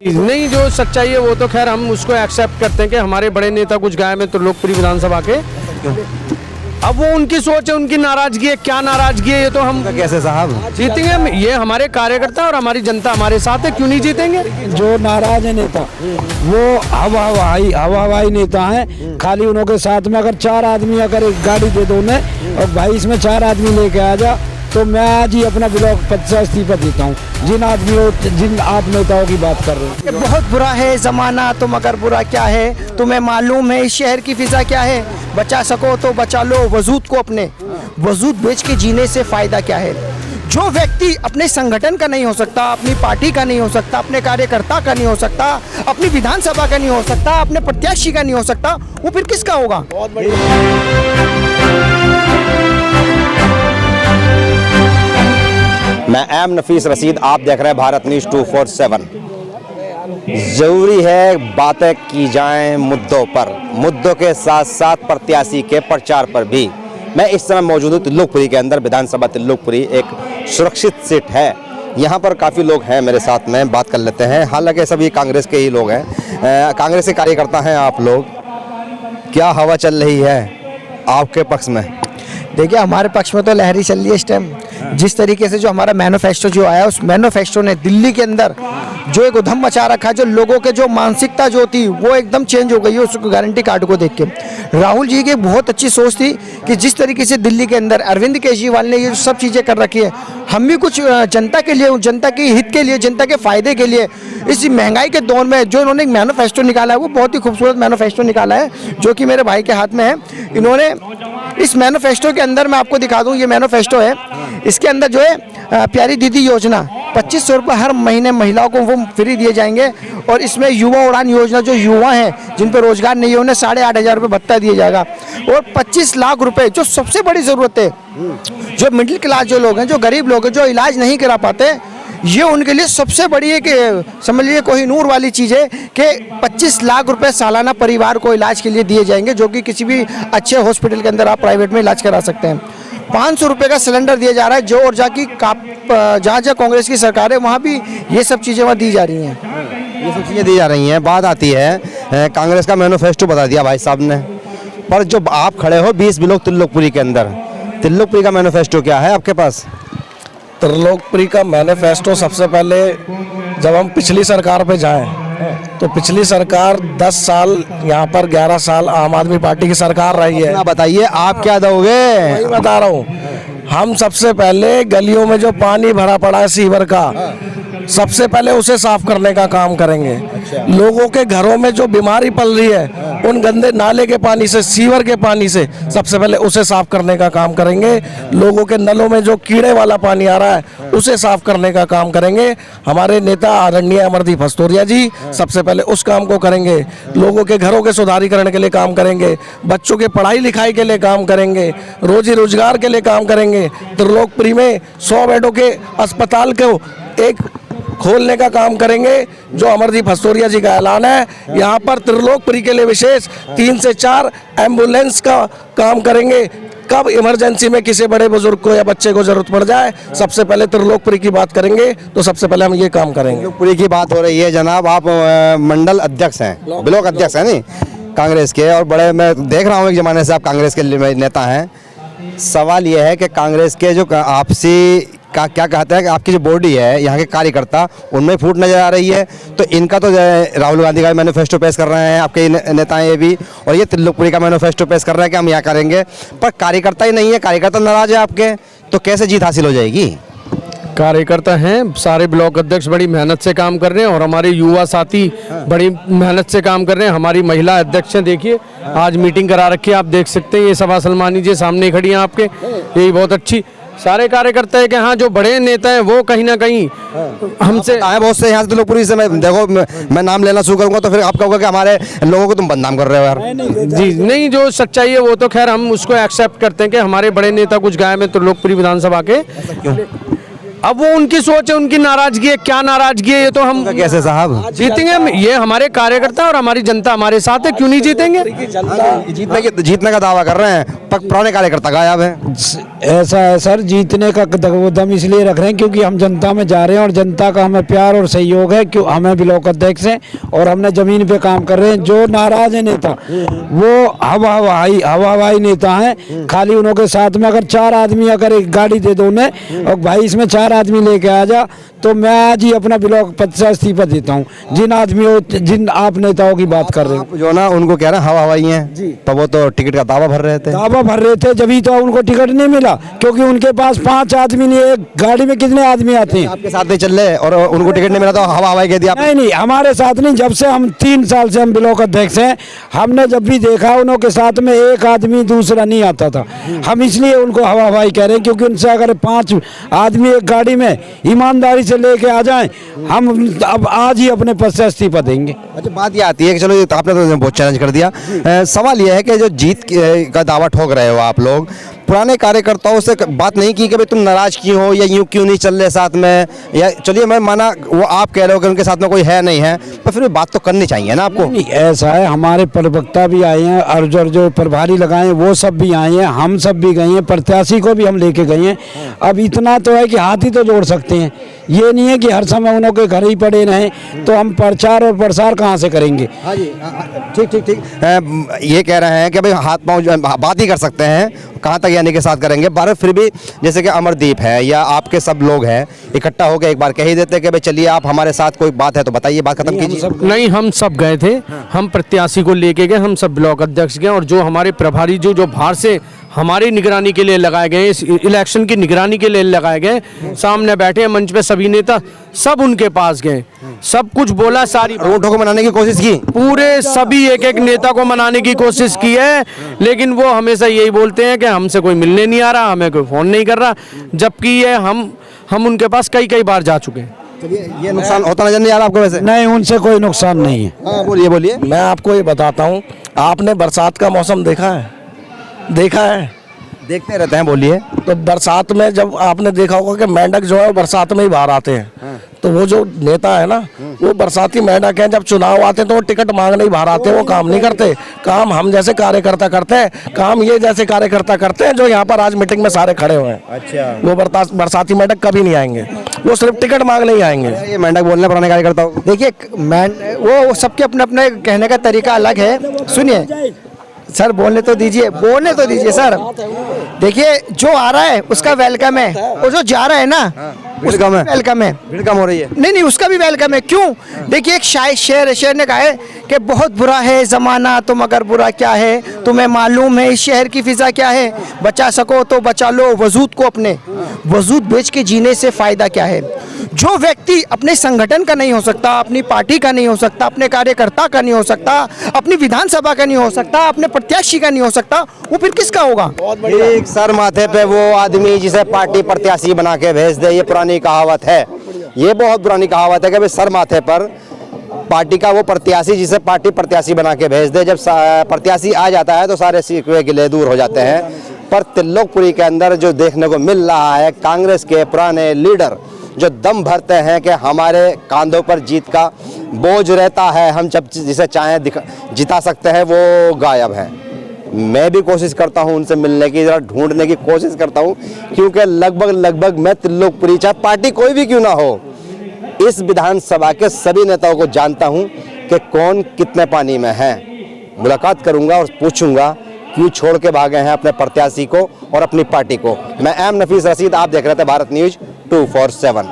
नहीं, जो सच्चाई है वो तो खैर हम उसको एक्सेप्ट करते हैं कि हमारे बड़े नेता कुछ गायब हैं त्रिलोकपुरी विधानसभा के। अब वो उनकी सोच है, उनकी नाराजगी है, क्या नाराजगी है ये तो हम कैसे साहब जीतेंगे। हम ये हमारे कार्यकर्ता और हमारी जनता हमारे साथ है, क्यों नहीं जीतेंगे। जो नाराज है नेता वो हवाई नेता हैं। खाली उन्हों के साथ में अगर 4 आदमी अगर एक गाड़ी दे दो उन्हें और भाई इसमें 4 आदमी लेके आ जा तो मैं आज ही अपना ब्लॉक पद से इस्तीफा देता हूँ। जिन आद नेताओं की बात कर रहे हैं, बहुत बुरा है ज़माना, तुम अगर बुरा क्या है तुम्हें मालूम है, इस शहर की फिजा क्या है। बचा सको तो बचा लो वजूद को, अपने वजूद बेच के जीने से फ़ायदा क्या है। जो व्यक्ति अपने संगठन का नहीं हो सकता, अपनी पार्टी का नहीं हो सकता, अपने कार्यकर्ता का नहीं हो सकता, अपनी विधानसभा का नहीं हो सकता, अपने प्रत्याशी का नहीं हो सकता, वो फिर किसका होगा। मैं एम नफीस रशीद, आप देख रहे हैं भारत न्यूज़ 247। जरूरी है बातें की जाएं मुद्दों पर, मुद्दों के साथ साथ प्रत्याशी के प्रचार पर भी। मैं इस समय मौजूद हूँ त्रिलोकपुरी के अंदर। विधानसभा त्रिलोकपुरी एक सुरक्षित सीट है। यहाँ पर काफ़ी लोग हैं मेरे साथ में, बात कर लेते हैं। हालांकि सभी कांग्रेस के ही लोग हैं, कांग्रेस के कार्यकर्ता हैं आप लोग। क्या हवा चल रही है आपके पक्ष में? देखिए, हमारे पक्ष में तो लहरी चल रही है इस टाइम। जिस तरीके से जो हमारा मैनिफेस्टो जो आया, उस मैनिफेस्टो ने दिल्ली के अंदर जो एक उधम मचा रखा है, जो लोगों के जो मानसिकता जो थी वो एकदम चेंज हो गई है उस गारंटी कार्ड को देख के। राहुल जी की बहुत अच्छी सोच थी कि जिस तरीके से दिल्ली के अंदर अरविंद केजरीवाल ने ये सब चीज़ें कर रखी है, हम भी कुछ जनता के लिए, जनता के हित के लिए, जनता के फायदे के लिए इस महंगाई के दौर में जो इन्होंने एक मैनिफेस्टो निकाला है, वो बहुत ही खूबसूरत मैनिफेस्टो निकाला है जो कि मेरे भाई के हाथ में है। इन्होंने इस मैनिफेस्टो के अंदर, मैं आपको दिखा दूं, ये मैनिफेस्टो है, इसके अंदर जो है प्यारी दीदी योजना 2500 रुपये हर महीने महिलाओं को वो फ्री दिए जाएंगे। और इसमें युवा उड़ान योजना, जो युवा हैं जिन पर रोजगार नहीं है उन्हें 8,500 रुपये भत्ता दिया जाएगा। और 25 लाख रुपए, जो सबसे बड़ी ज़रूरत है, जो मिडिल क्लास जो लोग हैं, जो गरीब लोग हैं, जो इलाज नहीं करा पाते, ये उनके लिए सबसे बड़ी एक समझ लीजिए कोहिनूर वाली चीज़ है कि 25 लाख रुपए सालाना परिवार को इलाज के लिए दिए जाएंगे, जो कि किसी भी अच्छे हॉस्पिटल के अंदर आप प्राइवेट में इलाज करा सकते हैं। 500 रुपये का सिलेंडर दिया जा रहा है, जो और जहाँ कांग्रेस की सरकार है वहाँ भी ये सब चीज़ें वहाँ दी जा रही हैं। ये सब चीज़ें दी जा रही हैं। बात आती है कांग्रेस का मैनिफेस्टो बता दिया भाई साहब ने, पर जो आप खड़े हो 20 ब्लॉक त्रिलोकपुरी के अंदर, त्रिलोकपुरी का मैनिफेस्टो क्या है आपके पास? त्रिलोकपुरी का मैनिफेस्टो सबसे पहले जब हम पिछली सरकार पे जाएं तो पिछली सरकार 10 साल, यहाँ पर 11 साल आम आदमी पार्टी की सरकार रही है। बताइए आप क्या दोगे? वही बता रहा हूँ। हम सबसे पहले गलियों में जो पानी भरा पड़ा है सीवर का, सबसे पहले उसे साफ करने का काम करेंगे। लोगों के घरों में जो बीमारी पल रही है उन गंदे नाले के पानी से, सीवर के पानी से, सबसे पहले उसे साफ करने का काम करेंगे। लोगों के नलों में जो कीड़े वाला पानी आ रहा है उसे साफ करने का काम करेंगे। हमारे नेता आदरणीय अमरदीप भस्तोरिया जी सबसे पहले उस काम को करेंगे। लोगों के घरों के सुधारीकरण के लिए काम करेंगे, बच्चों के पढ़ाई लिखाई के लिए काम करेंगे, रोजी रोजगार के लिए काम करेंगे। त्रिलोकपुरी में 100 बेडों के अस्पताल को एक खोलने का काम करेंगे, जो अमरदीप भस्तोरिया जी का ऐलान है। यहाँ पर त्रिलोकपुरी के लिए विशेष 3 से 4 एम्बुलेंस का काम करेंगे। कब इमरजेंसी में किसी बड़े बुजुर्ग को या बच्चे को जरूरत पड़ जाए, सबसे पहले त्रिलोकपुरी की बात करेंगे, तो सबसे पहले हम ये काम करेंगे। त्रिलोकपुरी की बात हो रही है जनाब, आप मंडल अध्यक्ष हैं, ब्लॉक अध्यक्ष हैं नहीं कांग्रेस के, और बड़े मैं देख रहा हूँ एक ज़माने से आप कांग्रेस के नेता हैं। सवाल यह है कि कांग्रेस के जो आपसी क्या कहते हैं कि आपकी जो बॉडी है, यहाँ के कार्यकर्ता, उनमें फूट नजर आ रही है। तो इनका तो राहुल गांधी का मैनिफेस्टो पेश कर रहे हैं आपके नेता ये भी, और ये त्रिलोकपुरी का मैनिफेस्टो पेश कर रहे हैं कि हम यहाँ करेंगे, पर कार्यकर्ता ही नहीं है, कार्यकर्ता नाराज है आपके, तो कैसे जीत हासिल हो जाएगी? कार्यकर्ता हैं, सारे ब्लॉक अध्यक्ष बड़ी मेहनत से काम कर रहे हैं और हमारे युवा साथी बड़ी मेहनत से काम कर रहे हैं। हमारी महिला अध्यक्ष हैं, देखिए आज मीटिंग करा रखी है, आप देख सकते हैं। ये सभा सलमानी जी सामने खड़ी हैं आपके, यही बहुत अच्छी। सारे कार्यकर्ता है कि हाँ, जो बड़े नेता हैं वो कहीं ना कहीं हमसे आए बहुत से यहाँ से त्रिलोकपुरी से। मैं देखो मैं नाम लेना शुरू करूँगा तो फिर आप कहोगे कि हमारे लोगों को तुम बदनाम कर रहे हो यार। जी नहीं, जो सच्चाई है वो तो खैर हम उसको एक्सेप्ट करते हैं कि हमारे बड़े नेता कुछ गायब हैं त्रिलोकपुरी विधानसभा के। अब वो उनकी सोच है, उनकी नाराजगी है, क्या नाराजगी है ये तो हम कैसे साहब जीतेंगे हम, ये हमारे कार्यकर्ता और हमारी जनता हमारे साथ है, क्यों नहीं जीतेंगे। जीतने का दावा कर रहे हैं, पुराने कार्यकर्ता गायब है। ऐसा है सर, जीतने का दम इसलिए रख रहे हैं क्योंकि हम जनता में जा रहे हैं और जनता का हमें प्यार और सहयोग है। क्यों हमें ब्लॉक अध्यक्ष हैं और हमने जमीन पे काम कर रहे हैं। जो नाराज है नेता वो हवाई नेता हैं। खाली उन्हों के साथ में अगर 4 आदमी अगर एक गाड़ी दे दो उन्हें और भाई इसमें 4 आदमी लेके आ जा, तो मैं आज ही अपना ब्लॉक पद से इस्तीफा देता हूँ। जिन आप नेताओं की बात कर रहे हो जो ना उनको कह रहे हैं हवाई हैं, तो वो तो टिकट का दावा भर रहे थे। दावा भर रहे थे, जब तो उनको टिकट नहीं मिला क्योंकि उनके पास 5 आदमी नहीं, एक गाड़ी में कितने आदमी आते हैं। आपके साथ नहीं चल रहे और उनको टिकट नहीं मिला तो हवाई कह दिया। नहीं, हमारे साथ नहीं। जब से हम 3 साल से हम ब्लॉक अध्यक्ष हैं, हमने जब भी देखा उनके साथ में एक आदमी दूसरा नहीं आता था। हम इसलिए उनको हवाई कह रहे हैं क्योंकि उनसे अगर 5 आदमी एक गाड़ी में ईमानदारी से लेके आ जाएं, हम अब आज ही अपने पद से इस्तीफा देंगे। अच्छा, बात ये आती है कि चलो आपने तो बहुत चैलेंज कर दिया। सवाल ये है कि जो जीत का दावा ठोक रहे हो आप लोग, पुराने कार्यकर्ताओं से बात नहीं की कि भाई तुम नाराज क्यों हो या यूं क्यों नहीं चल रहे साथ में, या चलिए मैं माना वो आप कह रहे हो कि उनके साथ में कोई है नहीं है, पर फिर भी बात तो करनी चाहिए ना आपको। नहीं, ऐसा है, हमारे प्रवक्ता भी आए हैं और जो प्रभारी लगाए वो सब भी आए हैं, हम सब भी गए हैं, प्रत्याशी को भी हम लेके गए हैं। अब इतना तो है कि हाथ ही तो जोड़ सकते हैं, ये नहीं है कि हर समय उन्हों के घर ही पड़े रहें। तो हम प्रचार और प्रसार कहाँ से करेंगे। हाँ जी, ठीक। ये कह रहे हैं कि भाई हाथ पाँव बात ही कर सकते हैं, कहाँ तक यानी के साथ करेंगे। बार फिर भी जैसे कि अमरदीप है या आपके सब लोग हैं इकट्ठा होकर एक बार कह ही देते कि भाई चलिए आप हमारे साथ कोई बात है तो बताइए, बात खत्म कीजिए। नहीं, हम सब गए थे, हम प्रत्याशी को लेके गए, हम सब ब्लॉक अध्यक्ष गए और जो हमारे प्रभारी जो बाहर से हमारी निगरानी के लिए लगाए गए, इस इलेक्शन की निगरानी के लिए लगाए गए, सामने बैठे हैं मंच पे सभी नेता, सब उनके पास गए, सब कुछ बोला, सारी वोटों को मनाने की कोशिश की, पूरे सभी एक नेता को मनाने की कोशिश की है, लेकिन वो हमेशा यही बोलते हैं कि हमसे कोई मिलने नहीं आ रहा, हमें कोई फोन नहीं कर रहा, जबकि ये हम उनके पास कई बार जा चुके हैं। चलिए, ये नुकसान होता नजर नहीं आ रहा आपको वैसे? नहीं, उनसे कोई नुकसान नहीं है। हाँ, बोलिए। मैं आपको ये बताता हूँ, आपने बरसात का मौसम देखा है? देखते रहते हैं, बोलिए। तो बरसात में जब आपने देखा होगा कि मेंढक जो है वो बरसात में ही बाहर आते हैं। तो वो जो नेता है ना, वो बरसाती मेंढक हैं। जब चुनाव आते हैं तो वो टिकट मांगने ही बाहर आते हैं, वो काम नहीं करते। काम हम जैसे कार्यकर्ता करते हैं, काम ये जैसे कार्यकर्ता करते हैं जो यहाँ पर आज मीटिंग में सारे खड़े हुए हैं। अच्छा, वो बरसाती मेंढक कभी नहीं आएंगे, वो सिर्फ टिकट मांगने ही आएंगे। ये मेंढक बोलने पुराने कार्यकर्ता देखिए, वो सबके अपने अपने कहने का तरीका अलग है। सुनिए सर, बोलने तो दीजिए सर। देखिए, जो आ रहा है उसका वेलकम है और जो जा रहा है ना वेलकम है। भीड़ कम हो रही है। नहीं, उसका भी वेलकम है। क्यों? देखिए, एक शेर ने कहा है कि बहुत बुरा है ज़माना, तुम अगर बुरा क्या है तुम्हें मालूम है, इस शहर की फिजा क्या है, बचा सको तो बचा लो वजूद को, अपने वजूद बेच के जीने से फ़ायदा क्या है। जो व्यक्ति अपने संगठन का नहीं हो सकता, अपनी पार्टी का नहीं हो सकता, अपने कार्यकर्ता का नहीं हो सकता, अपनी विधानसभा का नहीं हो सकता, अपने प्रत्याशी का नहीं हो सकता, वो फिर किसका होगा? एक सर माथे पे वो आदमी जिसे पार्टी प्रत्याशी बना के भेज दे, ये पुरानी कहावत है, ये बहुत पुरानी कहावत है कि भाई सर माथे पर पार्टी का वो प्रत्याशी जिसे पार्टी प्रत्याशी बना के भेज दे। जब प्रत्याशी आ जाता है तो सारे शिकवे गिले दूर हो जाते हैं। पर त्रिलोकपुरी के अंदर जो देखने को मिल रहा है, कांग्रेस के पुराने लीडर जो दम भरते हैं कि हमारे कांधों पर जीत का बोझ रहता है, हम जब जिसे चाहें जिता सकते हैं, वो गायब है। मैं भी कोशिश करता हूं उनसे मिलने की, जरा ढूंढने की कोशिश करता हूं, क्योंकि लगभग मैं त्रिलोकपुरी, चाहे पार्टी कोई भी क्यों ना हो, इस विधानसभा के सभी नेताओं को जानता हूं कि कौन कितने पानी में है। मुलाकात करूंगा और पूछूंगा क्यों छोड़ के भागे हैं अपने प्रत्याशी को और अपनी पार्टी को। मैं एम नफीस रशीद, आप देख रहे थे भारत न्यूज 247।